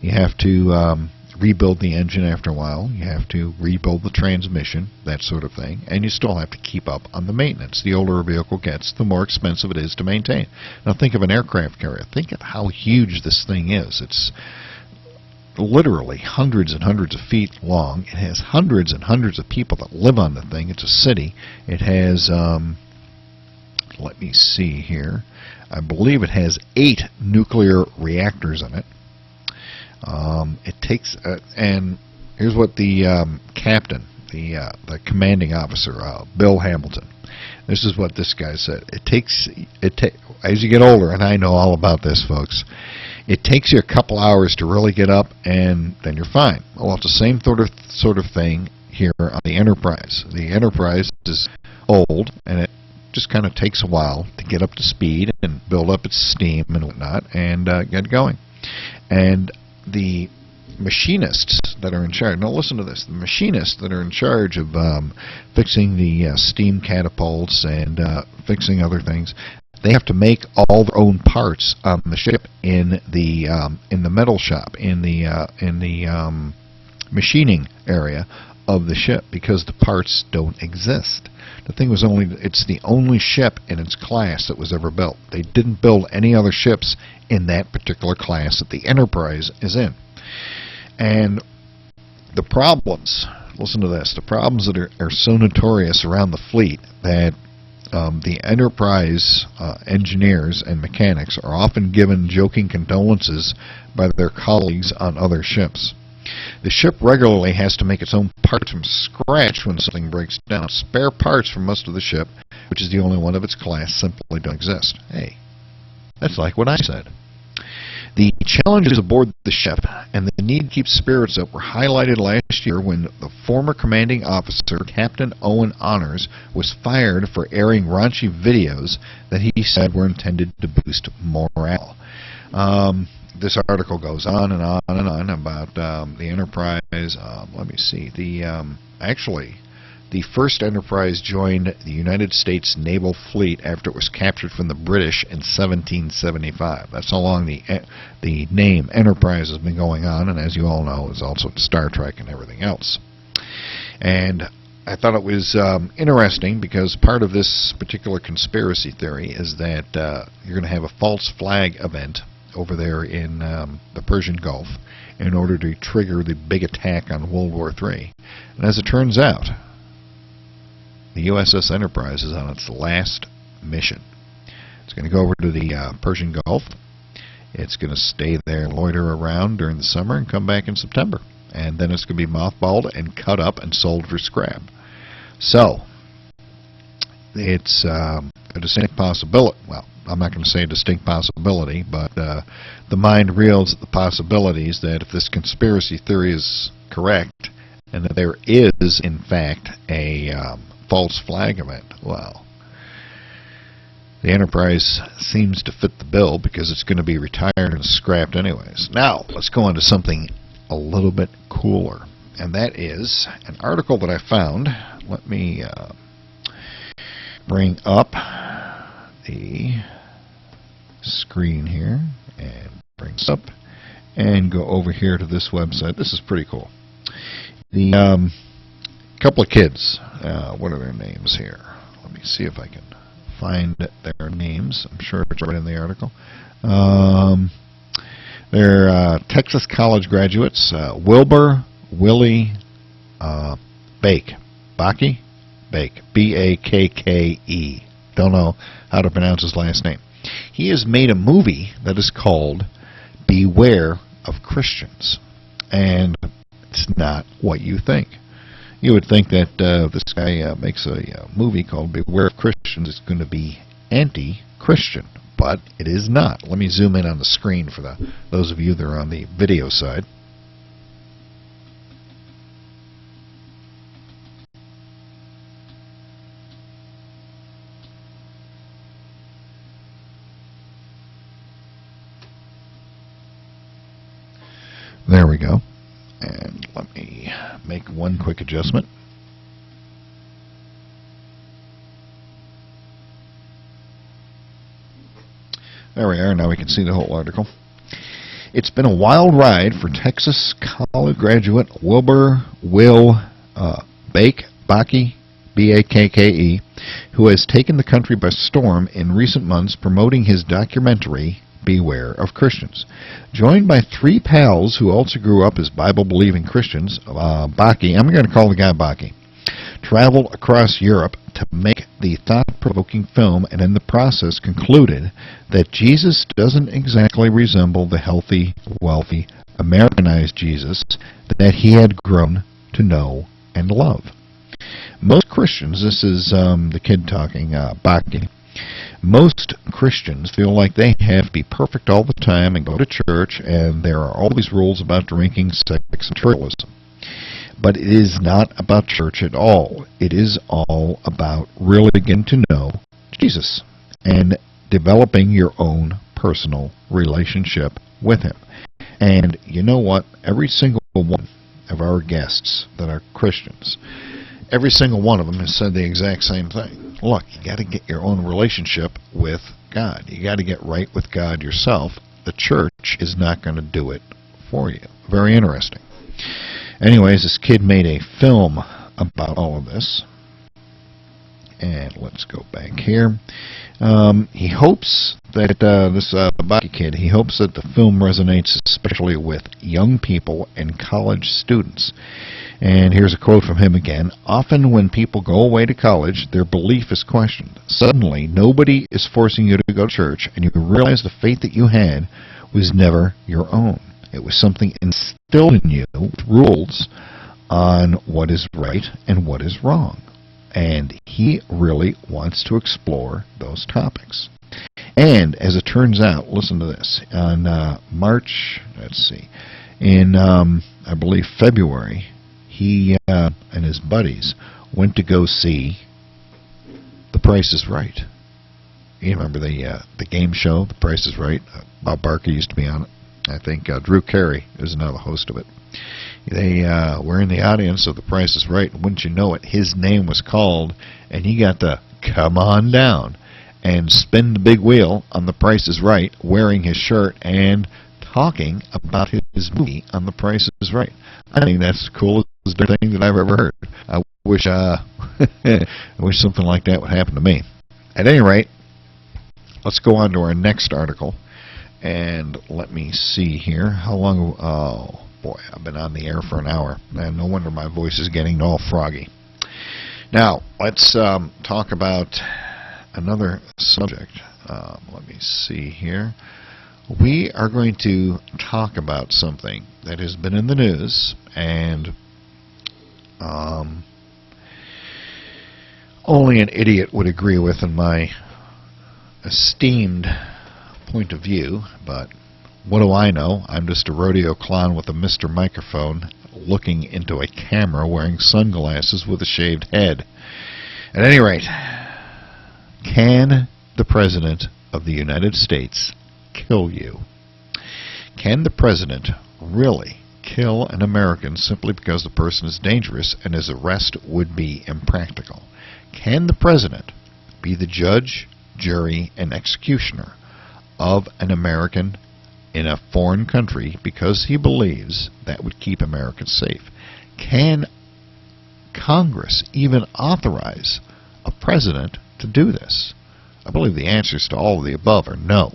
You have to rebuild the engine after a while. You have to rebuild the transmission, that sort of thing. And you still have to keep up on the maintenance. The older a vehicle gets, the more expensive it is to maintain. Now think of an aircraft carrier. Think of how huge this thing is. It's literally hundreds and hundreds of feet long. It has hundreds and hundreds of people that live on the thing. It's a city. It has, let me see here, I believe it has 8 nuclear reactors in it. It takes, and here's what the captain, the commanding officer, Bill Hamilton, this is what this guy said. As you get older, and I know all about this, folks, it takes you a couple hours to really get up, and then you're fine. Well, it's the same sort of thing here on the Enterprise. The Enterprise is old, and it just kind of takes a while to get up to speed and build up its steam and whatnot and get going. And the machinists that are in charge, now listen to this, the machinists that are in charge of fixing the steam catapults and fixing other things, they have to make all their own parts on the ship in the metal shop, in the machining area of the ship, because the parts don't exist. The thing was it's the only ship in its class that was ever built. They didn't build any other ships in that particular class that the Enterprise is in. And the problems, listen to this, the problems that are so notorious around the fleet that the Enterprise engineers and mechanics are often given joking condolences by their colleagues on other ships. The ship regularly has to make its own parts from scratch when something breaks down. Spare parts for most of the ship, which is the only one of its class, simply don't exist. Hey, that's like what I said. The challenges aboard the ship and the need to keep spirits up were highlighted last year when the former commanding officer, Captain Owen Honors, was fired for airing raunchy videos that he said were intended to boost morale. This article goes on and on and on about the Enterprise. Let me see. Actually, the first Enterprise joined the United States Naval Fleet after it was captured from the British in 1775. That's how long the name Enterprise has been going on, and as you all know, is also Star Trek and everything else. And I thought it was interesting because part of this particular conspiracy theory is that you're going to have a false flag event over there in the Persian Gulf in order to trigger the big attack on World War III. And as it turns out, the USS Enterprise is on its last mission. It's going to go over to the Persian Gulf. It's going to stay there and loiter around during the summer and come back in September. And then it's going to be mothballed and cut up and sold for scrap. So, it's a distinct possibility. Well, I'm not going to say a distinct possibility, but the mind reels at the possibilities that if this conspiracy theory is correct and that there is, in fact, a false flag event, well, the Enterprise seems to fit the bill because it's going to be retired and scrapped anyways. Now, let's go on to something a little bit cooler, and that is an article that I found. Let me bring up the screen here and bring this up and go over here to this website. This is pretty cool. The couple of kids, what are their names here? Let me see if I can find their names. I'm sure it's right in the article. They're Texas college graduates, Wilbur Willie Bake. Bake? Bake. B-A-K-K-E. Don't know how to pronounce his last name. He has made a movie that is called Beware of Christians. And it's not what you think. You would think that this guy makes a movie called Beware of Christians. It's going to be anti-Christian, but it is not. Let me zoom in on the screen for those of you that are on the video side. There we go. And let me make one quick adjustment. There we are. Now we can see the whole article. It's been a wild ride for Texas college graduate Wilbur Bake, B-A-K-K-E, who has taken the country by storm in recent months promoting his documentary Beware of Christians. Joined by three pals who also grew up as Bible-believing Christians, Baki, I'm going to call the guy Baki, traveled across Europe to make the thought-provoking film and in the process concluded that Jesus doesn't exactly resemble the healthy, wealthy, Americanized Jesus that he had grown to know and love. Most Christians, this is the kid talking, Baki, most Christians feel like they have to be perfect all the time and go to church, and there are all these rules about drinking, sex, and materialism. But it is not about church at all. It is all about really getting to know Jesus and developing your own personal relationship with Him. And you know what? Every single one of our guests that are Christians, every single one of them has said the exact same thing. Look, you got to get your own relationship with God. You got to get right with God yourself. The church is not going to do it for you. Very interesting. Anyways, this kid made a film about all of this. And let's go back here. He hopes that this Baki kid, he hopes that the film resonates especially with young people and college students. And here's a quote from him again. Often when people go away to college, their belief is questioned. Suddenly, nobody is forcing you to go to church, and you realize the faith that you had was never your own. It was something instilled in you with rules on what is right and what is wrong. And he really wants to explore those topics. And as it turns out, listen to this, on March, in, I believe, February, he and his buddies went to go see The Price is Right. You remember the game show, The Price is Right? Bob Barker used to be on it. I think Drew Carey is now the host of it. They were in the audience of The Price is Right, and wouldn't you know it, his name was called, and he got to come on down and spin the big wheel on The Price is Right, wearing his shirt and talking about his movie on The Price is Right. I think that's the coolest thing that I've ever heard. wish I wish something like that would happen to me. At any rate, let's go on to our next article. And let me see here. How long? Oh, boy, I've been on the air for an hour. And no wonder my voice is getting all froggy. Now, let's talk about another subject. Let me see here. We are going to talk about something that has been in the news and only an idiot would agree with, in my esteemed point of view, but what do I know? I'm just a rodeo clown with a Mr. Microphone looking into a camera wearing sunglasses with a shaved head. At any rate, can the President of the United States kill you? Can the President really kill an American simply because the person is dangerous and his arrest would be impractical? Can the President be the judge, jury, and executioner of an American in a foreign country because he believes that would keep Americans safe? Can Congress even authorize a president to do this? I believe the answers to all of the above are no.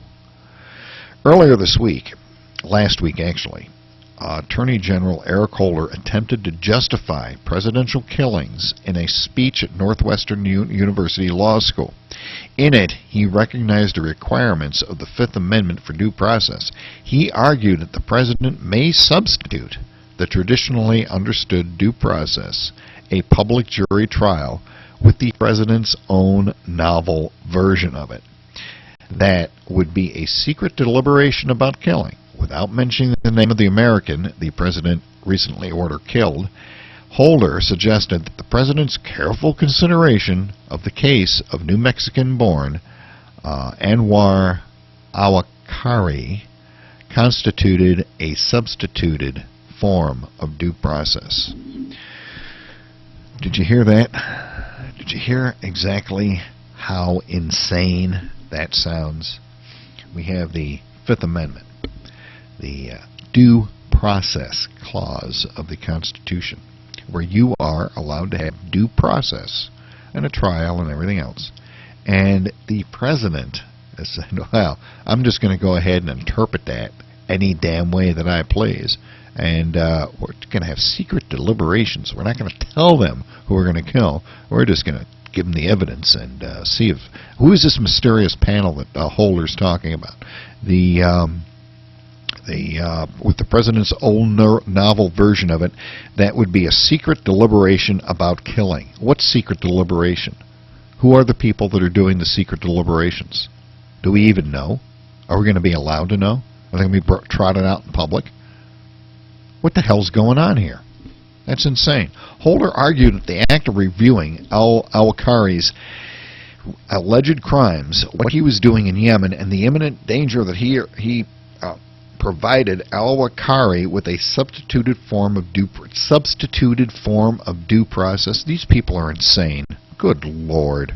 Earlier this week, last week actually, Attorney General Eric Holder attempted to justify presidential killings in a speech at Northwestern University Law School. In it, he recognized the requirements of the Fifth Amendment for due process. He argued that the president may substitute the traditionally understood due process, a public jury trial, with the president's own novel version of it. That would be a secret deliberation about killing. Without mentioning the name of the American the president recently ordered killed, Holder suggested that the president's careful consideration of the case of New Mexican-born Anwar Awakari constituted a substituted form of due process. Did you hear that? Did you hear exactly how insane that sounds? We have the Fifth Amendment, the due process clause of the Constitution, where you are allowed to have due process and a trial and everything else. And the president has said, well, I'm just going to go ahead and interpret that any damn way that I please. And we're going to have secret deliberations. We're not going to tell them who we're going to kill. We're just going to give them the evidence and see if... Who is this mysterious panel that Holder's talking about? With the president's own novel version of it, that would be a secret deliberation about killing. What's secret deliberation? Who are the people that are doing the secret deliberations? Do we even know? Are we going to be allowed to know? Are they going to be trotted out in public? What the hell's going on here? That's insane. Holder argued that the act of reviewing al-Awakari's alleged crimes, what he was doing in Yemen, and the imminent danger that he provided al-Awakari with a substituted form of due process. These people are insane. Good Lord.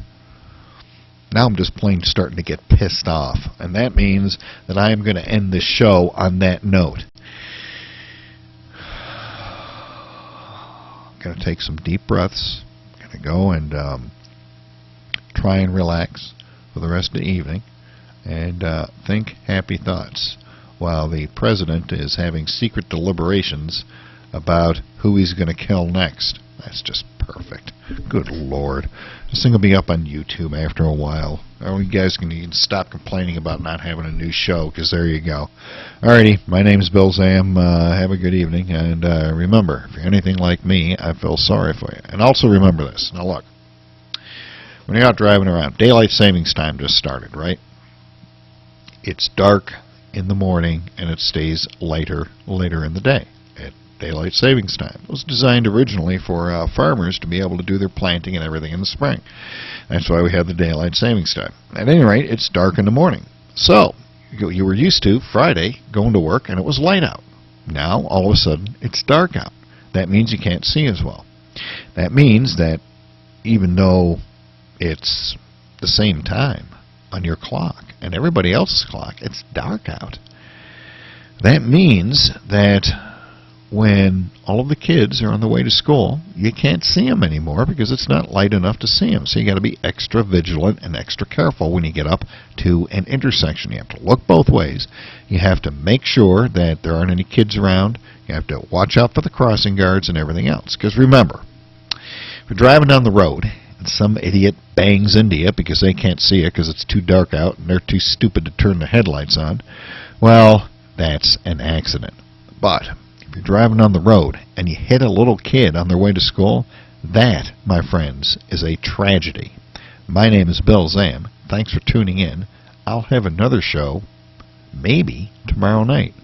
Now I'm just plain starting to get pissed off, and that means that I am going to end this show on that note. Going to take some deep breaths. Going to go and try and relax for the rest of the evening and think happy thoughts while the president is having secret deliberations about who he's going to kill next. That's just perfect. Good Lord. This thing will be up on YouTube after a while. Oh, you guys can stop complaining about not having a new show, because there you go. Alrighty, my name's Bill Zam. Have a good evening, and remember, if you're anything like me, I feel sorry for you. And also remember this. Now look, when you're out driving around, daylight savings time just started, right? It's dark in the morning, and it stays later in the day. Daylight savings time. It was designed originally for farmers to be able to do their planting and everything in the spring. That's why we have the daylight savings time. At any rate, it's dark in the morning. So, you were used to Friday going to work and it was light out. Now, all of a sudden, it's dark out. That means you can't see as well. That means that even though it's the same time on your clock and everybody else's clock, it's dark out. That means that when all of the kids are on the way to school, you can't see them anymore because it's not light enough to see them. So you got to be extra vigilant and extra careful when you get up to an intersection. You have to look both ways. You have to make sure that there aren't any kids around. You have to watch out for the crossing guards and everything else. Because remember, if you're driving down the road and some idiot bangs into you because they can't see it because it's too dark out and they're too stupid to turn the headlights on, well, that's an accident. But if you're driving on the road and you hit a little kid on their way to school, that, my friends, is a tragedy. My name is Bill Zam. Thanks for tuning in. I'll have another show maybe tomorrow night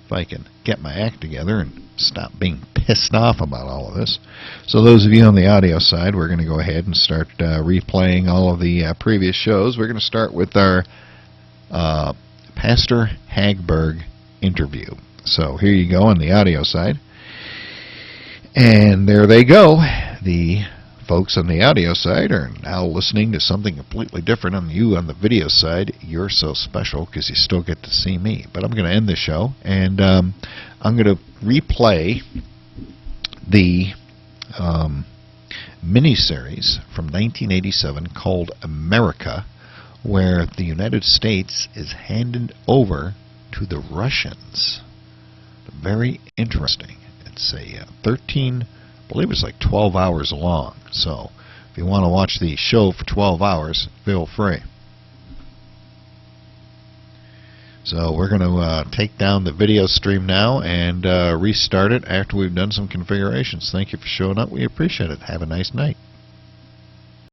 if I can get my act together and stop being pissed off about all of this. So those of you on the audio side, we're going to go ahead and start replaying all of the previous shows. We're going to start with our Pastor Hagberg interview. So here you go on the audio side. And there they go. The folks on the audio side are now listening to something completely different. On you on the video side, you're so special because you still get to see me. But I'm going to end the show, and I'm going to replay the miniseries from 1987 called America, where the United States is handed over to the Russians. Very interesting. It's a 13, I believe it's like 12 hours long. So if you want to watch the show for 12 hours, feel free. So we're going to take down the video stream now and restart it after we've done some configurations. Thank you for showing up. We appreciate it. Have a nice night.